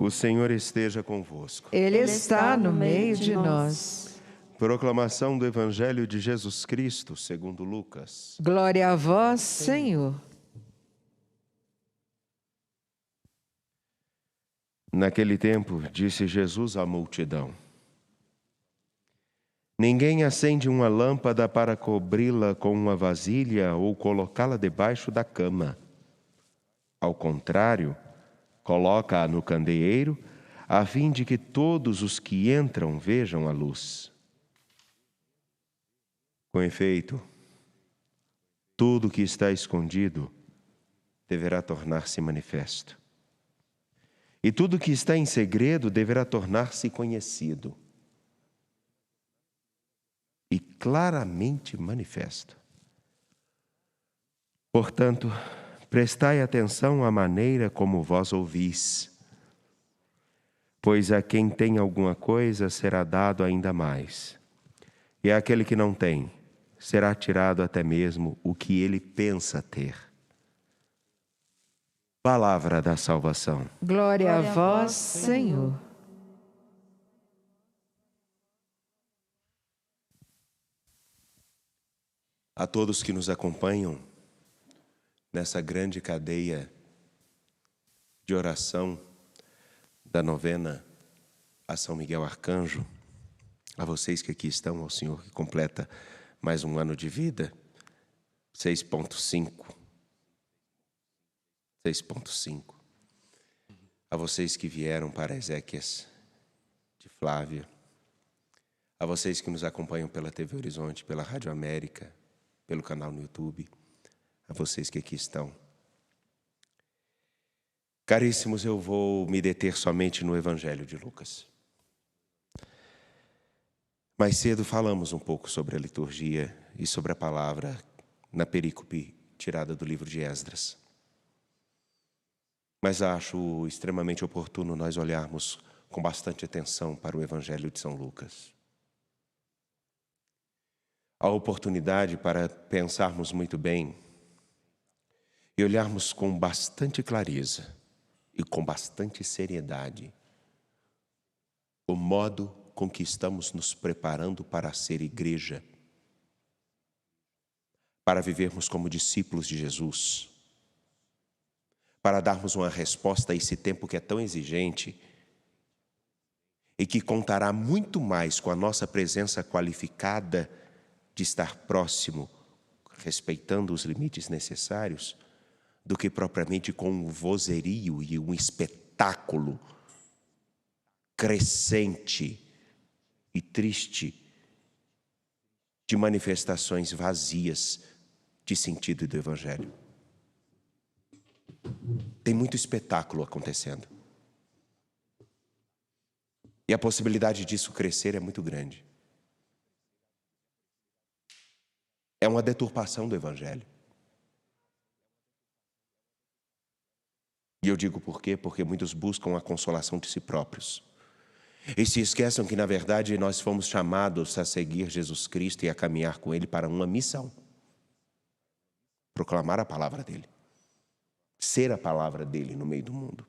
O Senhor esteja convosco. Ele está no meio de nós. Proclamação do Evangelho de Jesus Cristo, segundo Lucas. Glória a vós, Senhor. Naquele tempo, disse Jesus à multidão: Ninguém acende uma lâmpada para cobri-la com uma vasilha ou colocá-la debaixo da cama. Ao contrário, coloca-a no candeeiro, a fim de que todos os que entram vejam a luz. Com efeito, tudo que está escondido deverá tornar-se manifesto. E tudo que está em segredo deverá tornar-se conhecido e claramente manifesto. Portanto, prestai atenção à maneira como vós ouvis, pois a quem tem alguma coisa será dado ainda mais, e àquele que não tem será tirado até mesmo o que ele pensa ter. Palavra da salvação. Glória a vós, Senhor. A todos que nos acompanham nessa grande cadeia de oração da novena a São Miguel Arcanjo, a vocês que aqui estão, ao Senhor que completa mais um ano de vida, 6.5. A vocês que vieram para Ezequias de Flávia, a vocês que nos acompanham pela TV Horizonte, pela Rádio América, pelo canal no YouTube, a vocês que aqui estão. Caríssimos, eu vou me deter somente no Evangelho de Lucas. Mais cedo falamos um pouco sobre a liturgia e sobre a palavra na perícope tirada do livro de Esdras. Mas acho extremamente oportuno nós olharmos com bastante atenção para o Evangelho de São Lucas. A oportunidade para pensarmos muito bem e olharmos com bastante clareza e com bastante seriedade o modo com que estamos nos preparando para ser igreja, para vivermos como discípulos de Jesus, para darmos uma resposta a esse tempo que é tão exigente e que contará muito mais com a nossa presença qualificada de estar próximo, respeitando os limites necessários, do que propriamente com um vozerio e um espetáculo crescente e triste de manifestações vazias de sentido do Evangelho. Tem muito espetáculo acontecendo. E a possibilidade disso crescer é muito grande. É uma deturpação do Evangelho. E eu digo por quê? Porque muitos buscam a consolação de si próprios. E se esqueçam que, na verdade, nós fomos chamados a seguir Jesus Cristo e a caminhar com Ele para uma missão. Proclamar a palavra dEle. Ser a palavra dEle no meio do mundo.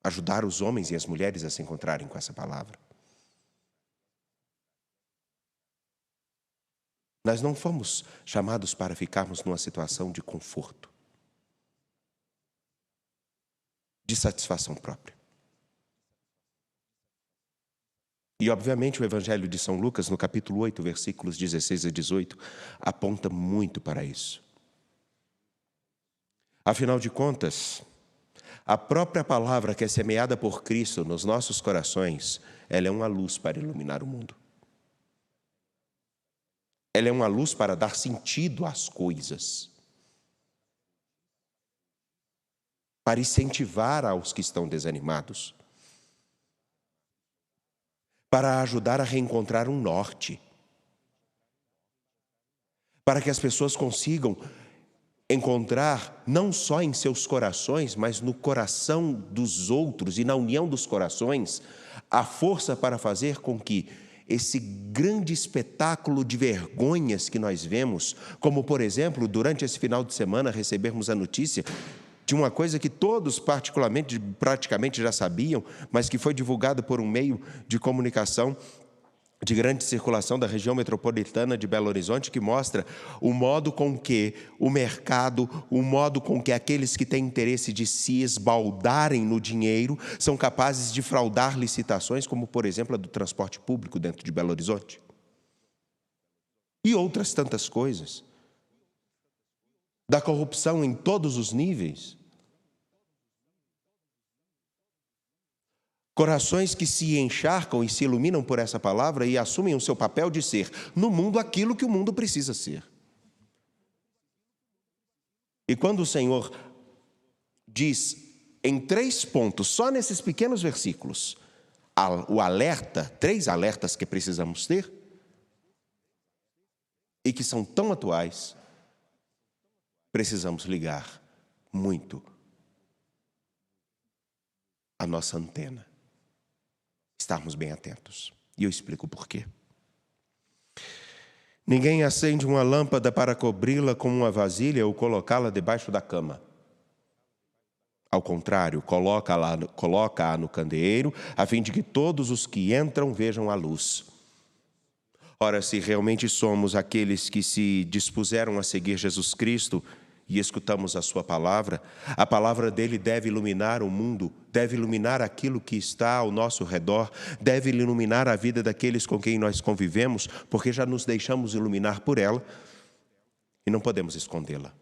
Ajudar os homens e as mulheres a se encontrarem com essa palavra. Nós não fomos chamados para ficarmos numa situação de conforto, de satisfação própria. E, obviamente, o Evangelho de São Lucas, no capítulo 8, versículos 16 a 18, aponta muito para isso. Afinal de contas, a própria palavra que é semeada por Cristo nos nossos corações, ela é uma luz para iluminar o mundo. Ela é uma luz para dar sentido às coisas, para incentivar aos que estão desanimados, para ajudar a reencontrar um norte, para que as pessoas consigam encontrar, não só em seus corações, mas no coração dos outros e na união dos corações, a força para fazer com que esse grande espetáculo de vergonhas que nós vemos, como, por exemplo, durante esse final de semana, recebermos a notícia de uma coisa que todos praticamente já sabiam, mas que foi divulgada por um meio de comunicação de grande circulação da região metropolitana de Belo Horizonte, que mostra o modo com que o mercado, o modo com que aqueles que têm interesse de se esbaldarem no dinheiro são capazes de fraudar licitações, como, por exemplo, a do transporte público dentro de Belo Horizonte. E outras tantas coisas. Da corrupção em todos os níveis. Corações que se encharcam e se iluminam por essa palavra e assumem o seu papel de ser, no mundo, aquilo que o mundo precisa ser. E quando o Senhor diz em 3 pontos, só nesses pequenos versículos, o alerta, 3 alertas que precisamos ter, e que são tão atuais, precisamos ligar muito a nossa antena. Estarmos bem atentos. E eu explico por quê. Ninguém acende uma lâmpada para cobri-la com uma vasilha ou colocá-la debaixo da cama. Ao contrário, coloca-a no candeeiro, a fim de que todos os que entram vejam a luz. Ora, se realmente somos aqueles que se dispuseram a seguir Jesus Cristo, e escutamos a sua palavra, a palavra dele deve iluminar o mundo, deve iluminar aquilo que está ao nosso redor, deve iluminar a vida daqueles com quem nós convivemos, porque já nos deixamos iluminar por ela e não podemos escondê-la.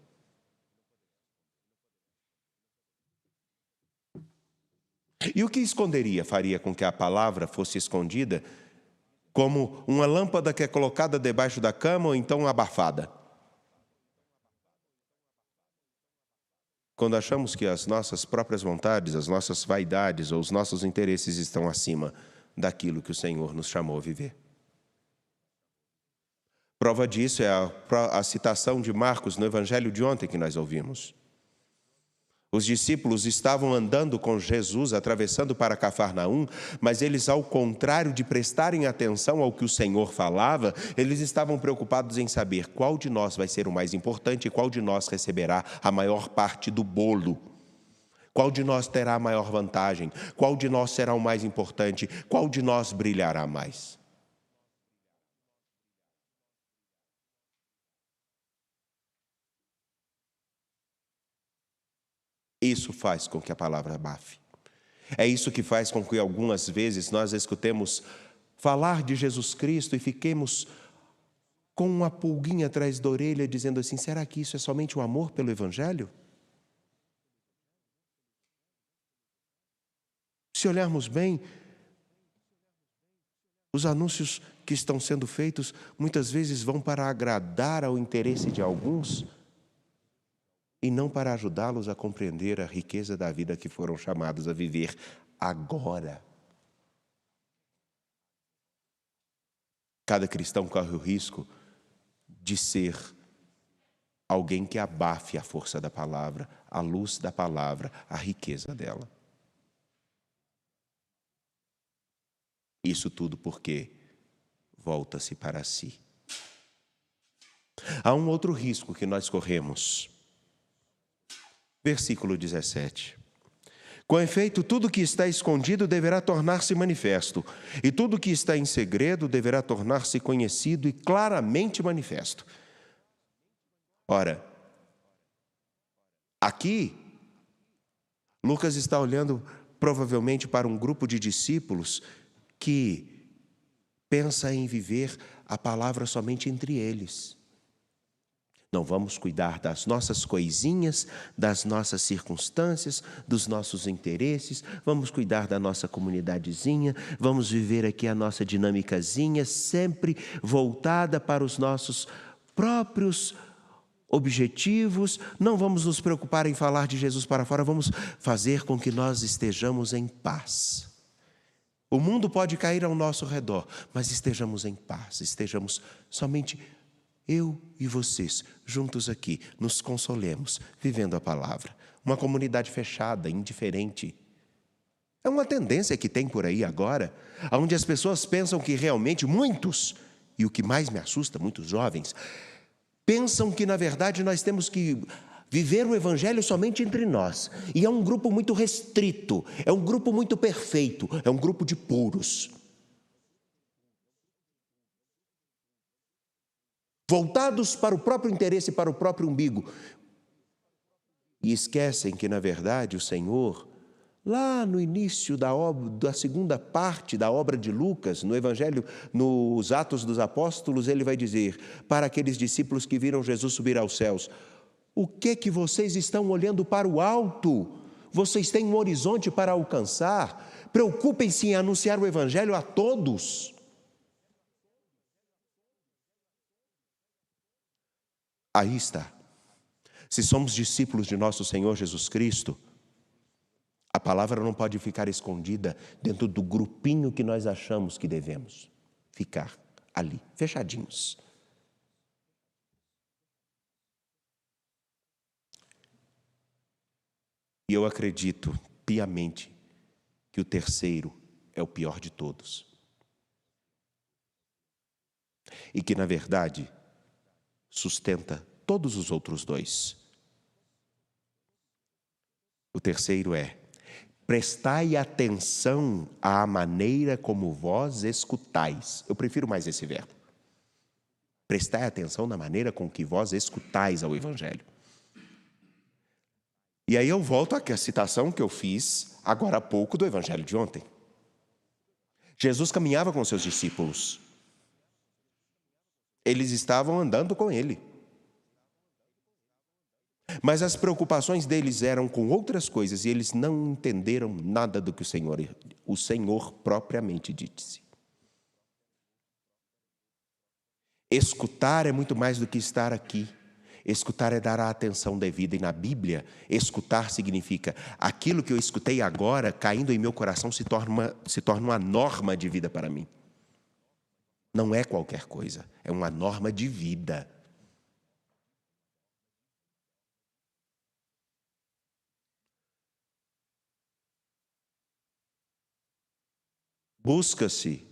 E o que esconderia faria com que a palavra fosse escondida, como uma lâmpada que é colocada debaixo da cama ou então abafada? Quando achamos que as nossas próprias vontades, as nossas vaidades ou os nossos interesses estão acima daquilo que o Senhor nos chamou a viver. Prova disso é a citação de Marcos no Evangelho de ontem que nós ouvimos. Os discípulos estavam andando com Jesus, atravessando para Cafarnaum, mas eles, ao contrário de prestarem atenção ao que o Senhor falava, eles estavam preocupados em saber qual de nós vai ser o mais importante e qual de nós receberá a maior parte do bolo. Qual de nós terá a maior vantagem? Qual de nós será o mais importante? Qual de nós brilhará mais? Isso faz com que a palavra abafe. É isso que faz com que algumas vezes nós escutemos falar de Jesus Cristo e fiquemos com uma pulguinha atrás da orelha dizendo assim, será que isso é somente o amor pelo Evangelho? Se olharmos bem, os anúncios que estão sendo feitos muitas vezes vão para agradar ao interesse de alguns e não para ajudá-los a compreender a riqueza da vida que foram chamados a viver agora. Cada cristão corre o risco de ser alguém que abafe a força da palavra, a luz da palavra, a riqueza dela. Isso tudo porque volta-se para si. Há um outro risco que nós corremos. Versículo 17. Com efeito, tudo que está escondido deverá tornar-se manifesto, e tudo que está em segredo deverá tornar-se conhecido e claramente manifesto. Ora, aqui, Lucas está olhando provavelmente para um grupo de discípulos que pensa em viver a palavra somente entre eles. Não vamos cuidar das nossas coisinhas, das nossas circunstâncias, dos nossos interesses, vamos cuidar da nossa comunidadezinha, vamos viver aqui a nossa dinâmicazinha, sempre voltada para os nossos próprios objetivos, não vamos nos preocupar em falar de Jesus para fora, vamos fazer com que nós estejamos em paz. O mundo pode cair ao nosso redor, mas estejamos em paz, estejamos somente eu e vocês, juntos aqui, nos consolemos, vivendo a palavra. Uma comunidade fechada, indiferente. É uma tendência que tem por aí agora, onde as pessoas pensam que realmente muitos, e o que mais me assusta, muitos jovens, pensam que na verdade nós temos que viver o evangelho somente entre nós. E é um grupo muito restrito, é um grupo muito perfeito, é um grupo de puros. Voltados para o próprio interesse, para o próprio umbigo. E esquecem que, na verdade, o Senhor, lá no início da segunda parte da obra de Lucas, no Evangelho, nos Atos dos Apóstolos, ele vai dizer para aqueles discípulos que viram Jesus subir aos céus: o que vocês estão olhando para o alto? Vocês têm um horizonte para alcançar. Preocupem-se em anunciar o Evangelho a todos. Aí está. Se somos discípulos de nosso Senhor Jesus Cristo, a palavra não pode ficar escondida dentro do grupinho que nós achamos que devemos ficar ali, fechadinhos. E eu acredito piamente que o terceiro é o pior de todos. E que, na verdade, sustenta todos os outros dois. O terceiro é: prestai atenção à maneira como vós escutais. Eu prefiro mais esse verbo. Prestai atenção na maneira com que vós escutais ao Evangelho. E aí eu volto à citação que eu fiz agora há pouco do Evangelho de ontem. Jesus caminhava com seus discípulos. Eles estavam andando com ele. Mas as preocupações deles eram com outras coisas e eles não entenderam nada do que o Senhor propriamente disse. Escutar é muito mais do que estar aqui. Escutar é dar a atenção devida. E na Bíblia, escutar significa aquilo que eu escutei agora, caindo em meu coração, se torna uma norma de vida para mim. Não é qualquer coisa, é uma norma de vida. Busca-se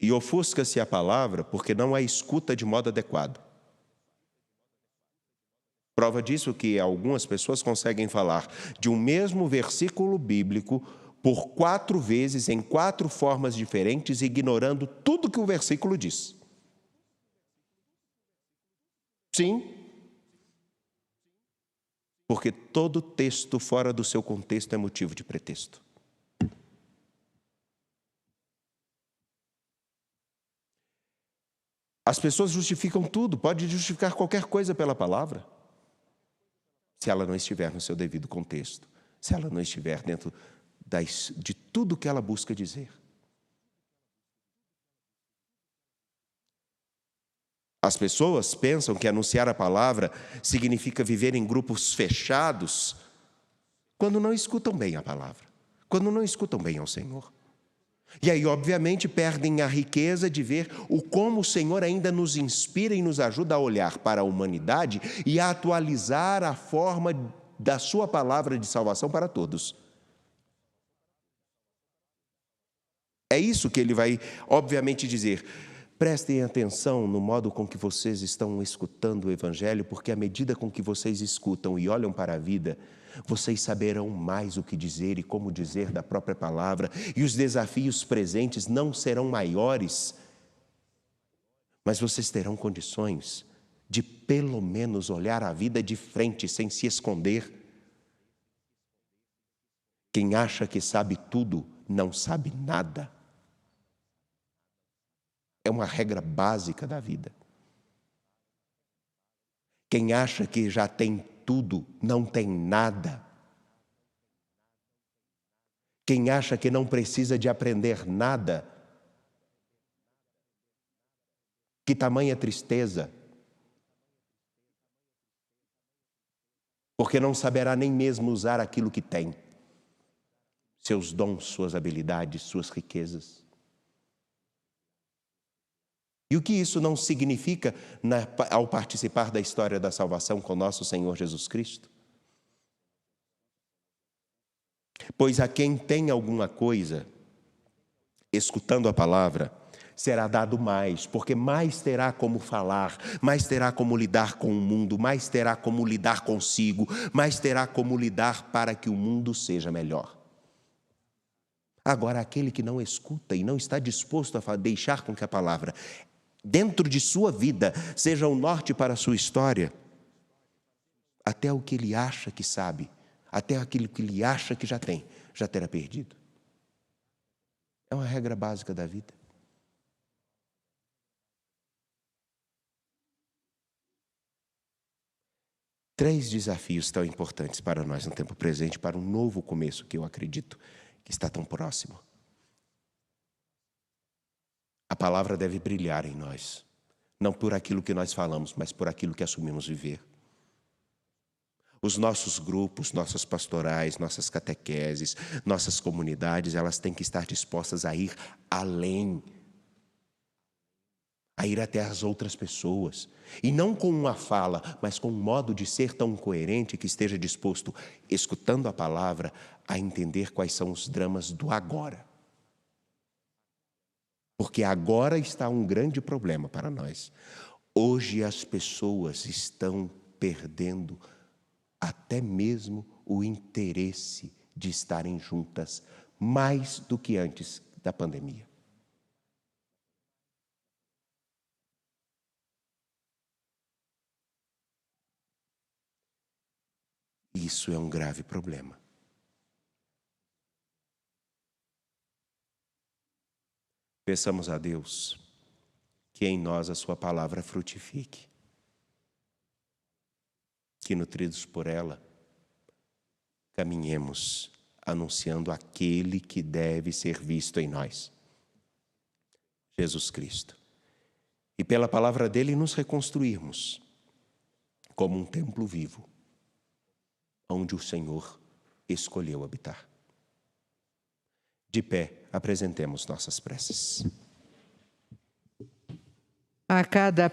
e ofusca-se a palavra porque não a escuta de modo adequado. Prova disso que algumas pessoas conseguem falar de um mesmo versículo bíblico por 4 vezes, em 4 formas diferentes, ignorando tudo que o versículo diz. Sim, porque todo texto fora do seu contexto é motivo de pretexto. As pessoas justificam tudo, pode justificar qualquer coisa pela palavra, se ela não estiver no seu devido contexto, se ela não estiver dentro de tudo que ela busca dizer. As pessoas pensam que anunciar a palavra significa viver em grupos fechados, quando não escutam bem a palavra, quando não escutam bem ao Senhor. E aí, obviamente, perdem a riqueza de ver como o Senhor ainda nos inspira e nos ajuda a olhar para a humanidade e a atualizar a forma da sua palavra de salvação para todos. É isso que ele vai, obviamente, dizer. Prestem atenção no modo com que vocês estão escutando o Evangelho, porque à medida com que vocês escutam e olham para a vida, vocês saberão mais o que dizer e como dizer da própria palavra, e os desafios presentes não serão maiores, mas vocês terão condições de pelo menos olhar a vida de frente, sem se esconder. Quem acha que sabe tudo, não sabe nada. É uma regra básica da vida. Quem acha que já tem tudo, não tem nada. Quem acha que não precisa de aprender nada, que tamanha tristeza, porque não saberá nem mesmo usar aquilo que tem, seus dons, suas habilidades, suas riquezas. E o que isso não significa ao participar da história da salvação com nosso Senhor Jesus Cristo? Pois a quem tem alguma coisa, escutando a palavra, será dado mais, porque mais terá como falar, mais terá como lidar com o mundo, mais terá como lidar consigo, mais terá como lidar para que o mundo seja melhor. Agora, aquele que não escuta e não está disposto a deixar com que a palavra, dentro de sua vida, seja o norte para a sua história, até o que ele acha que sabe, até aquilo que ele acha que já tem, já terá perdido. É uma regra básica da vida. Três desafios tão importantes para nós no tempo presente, para um novo começo que eu acredito que está tão próximo. A palavra deve brilhar em nós, não por aquilo que nós falamos, mas por aquilo que assumimos viver. Os nossos grupos, nossas pastorais, nossas catequeses, nossas comunidades, elas têm que estar dispostas a ir além, a ir até as outras pessoas. E não com uma fala, mas com um modo de ser tão coerente que esteja disposto, escutando a palavra, a entender quais são os dramas do agora. Porque agora está um grande problema para nós. Hoje as pessoas estão perdendo até mesmo o interesse de estarem juntas, mais do que antes da pandemia. Isso é um grave problema. Peçamos a Deus que em nós a sua palavra frutifique, que nutridos por ela, caminhemos anunciando aquele que deve ser visto em nós, Jesus Cristo. E pela palavra dele nos reconstruirmos como um templo vivo, onde o Senhor escolheu habitar. De pé, apresentemos nossas preces. A cada